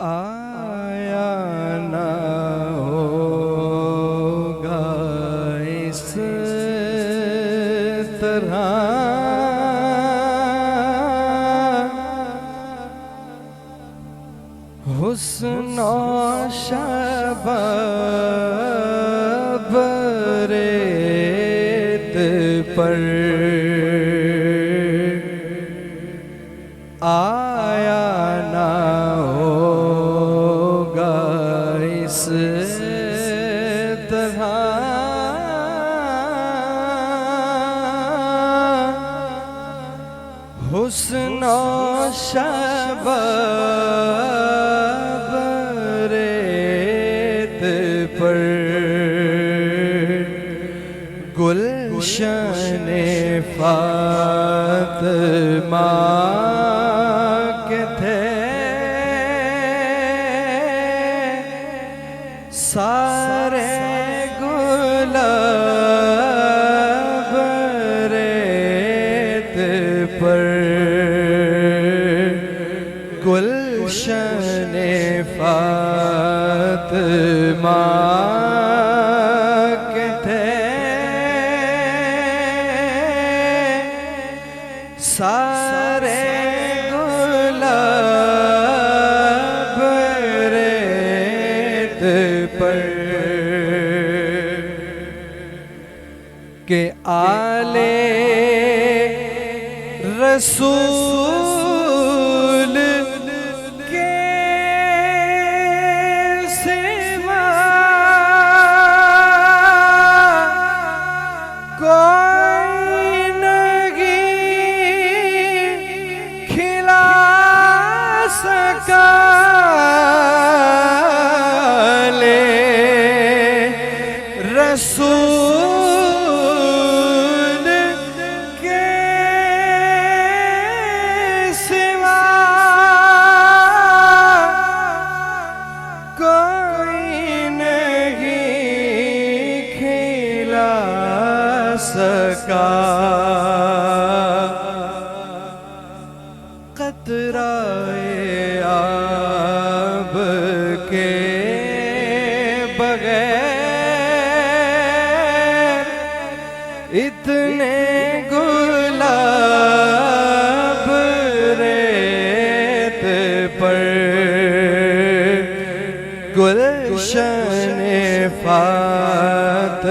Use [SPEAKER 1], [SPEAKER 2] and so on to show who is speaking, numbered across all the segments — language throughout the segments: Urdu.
[SPEAKER 1] آیا نہ ہوگا اس طرح حسن و شباب ریت پر آیا نہ ہوگا اس طرح حسن و شباب ریت پر گلشن فاطمہ کے تھے سارے گلاب ریت پر گلشن فاطمہ کے تھے سارے گلاب ریت پر کہ آل رسول کے سوا کوئی نہیں کھلا سکا رسول کے سوا کوئی نہیں کھلا سکا قطرہ آب کے بغیر اتنے گلاب ریت پر گلشن فاطمہ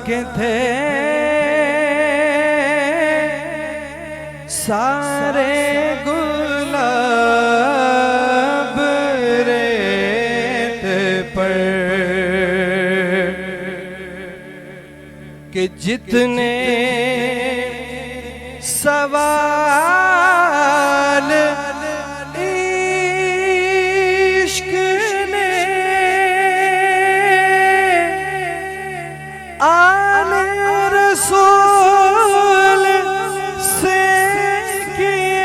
[SPEAKER 1] کے تھے سارے گلاب ریت پر کہ جتنے سوال عشق نے آل رسول سے کیے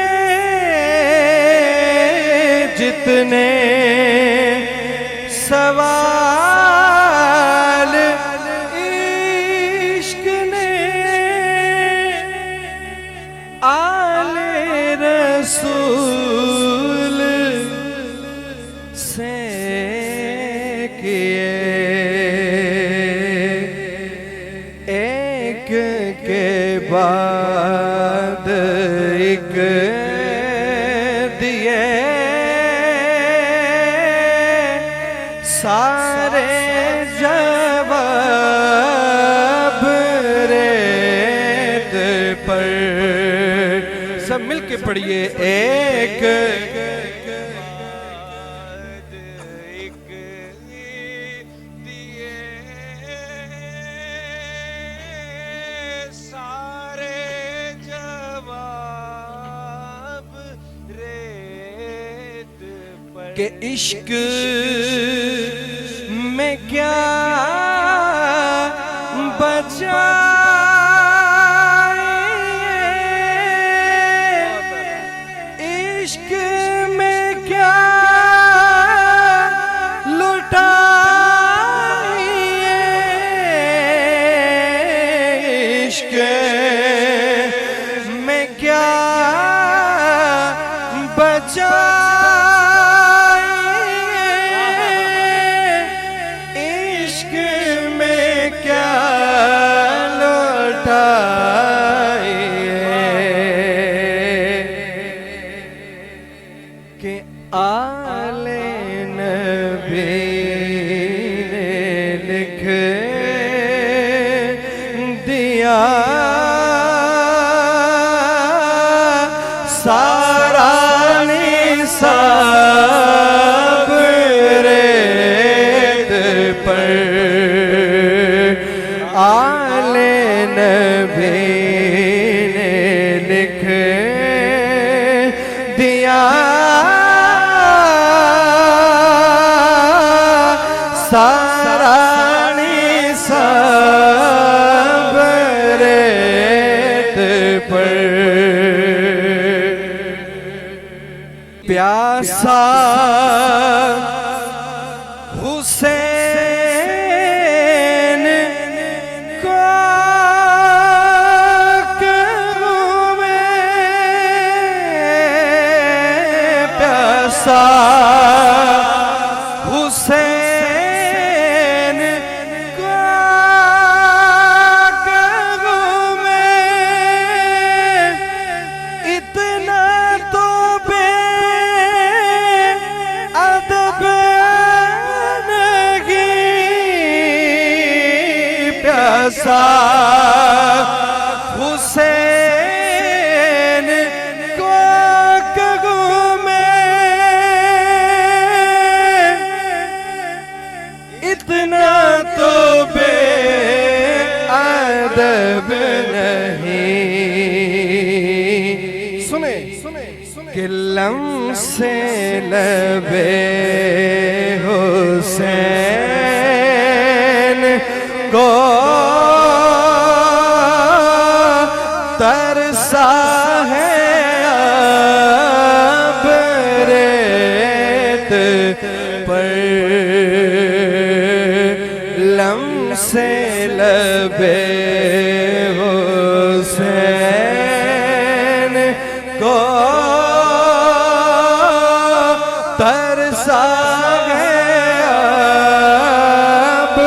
[SPEAKER 1] جتنے سوال عشق نے آل رسول سے کیے ایک کے بعد ایک دیے سارے جواب ریت پر سب مل کے پڑھیے ایک
[SPEAKER 2] سارے جواب ریت پر
[SPEAKER 1] کہ عشق میں کیا بچا عشق میں کیا عشق میں کیا بچائے عشق میں کیا لوٹائے کہ آل نبی نے لکھ دیا سارا نصاب ریت پر آل نبی نے لکھ دیا سارا نصاب ریت پر پیاسا حسین کو کروں میں پیاسا حسین کو کروں میں اتنا تو بے ادب نہیں پیاسا حسین کو کروں میں اتنا تو بے ادب نہیں سنیں کہ لمس لبے حسین کو ترسا ہے اب ریت پر لمس لبے حسین کو ترسا ہے اب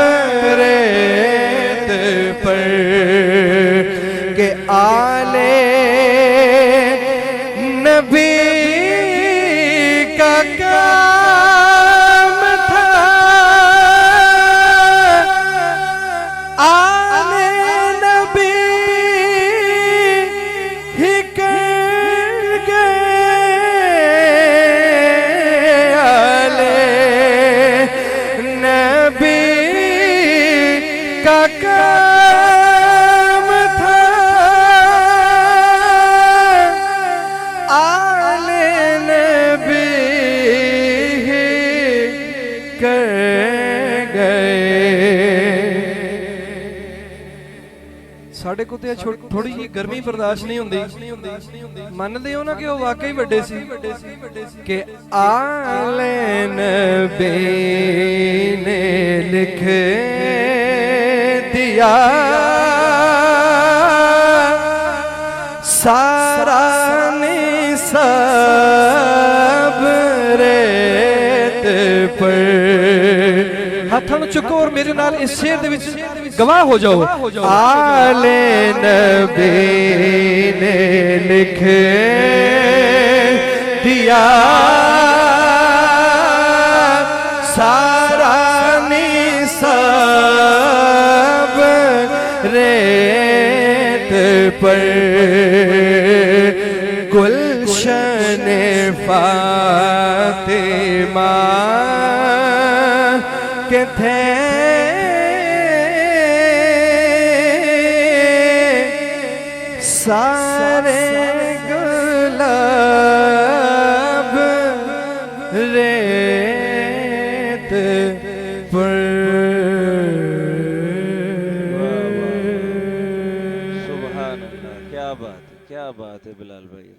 [SPEAKER 1] ریت پر کہ آل نبی کا کام تھا آل نبی ہی کر گئے آل نبی کا کام تھا آل نبی ہی کر گئے ਸਾਡੇ ਕੋ ਤੇ ਥੋੜੀ ਜਿਹੀ ਗਰਮੀ ਬਰਦਾਸ਼ਤ ਨਹੀਂ ਹੁੰਦੀ ਮੰਨਦੇ ਹੋ ਨਾ ਕਿ ਉਹ ਵਾਕਈ ਵੱਡੇ ਸੀ ਕਿ ਆਲ ਨਬੀ ਨੇ ਲਿਖ ਦਿਆ ਸਾਰਾ ਨਿਸਾਬ ਰੇਤ ਪਰ ਹੱਥਾਂ ਨੂੰ ਚੁੱਕੋ ਔਰ ਮੇਰੇ ਨਾਲ ਇਸ ਸ਼ੇਰ ਦੇ ਵਿੱਚ گواہ ہو جاؤ آل نبی نے لکھ دیا سارا نصاب ریت پر گلشن فاطمہ کے تھے سارے گلاب ریت پر
[SPEAKER 2] سبحان اللہ، کیا بات ہے بلال بھائی.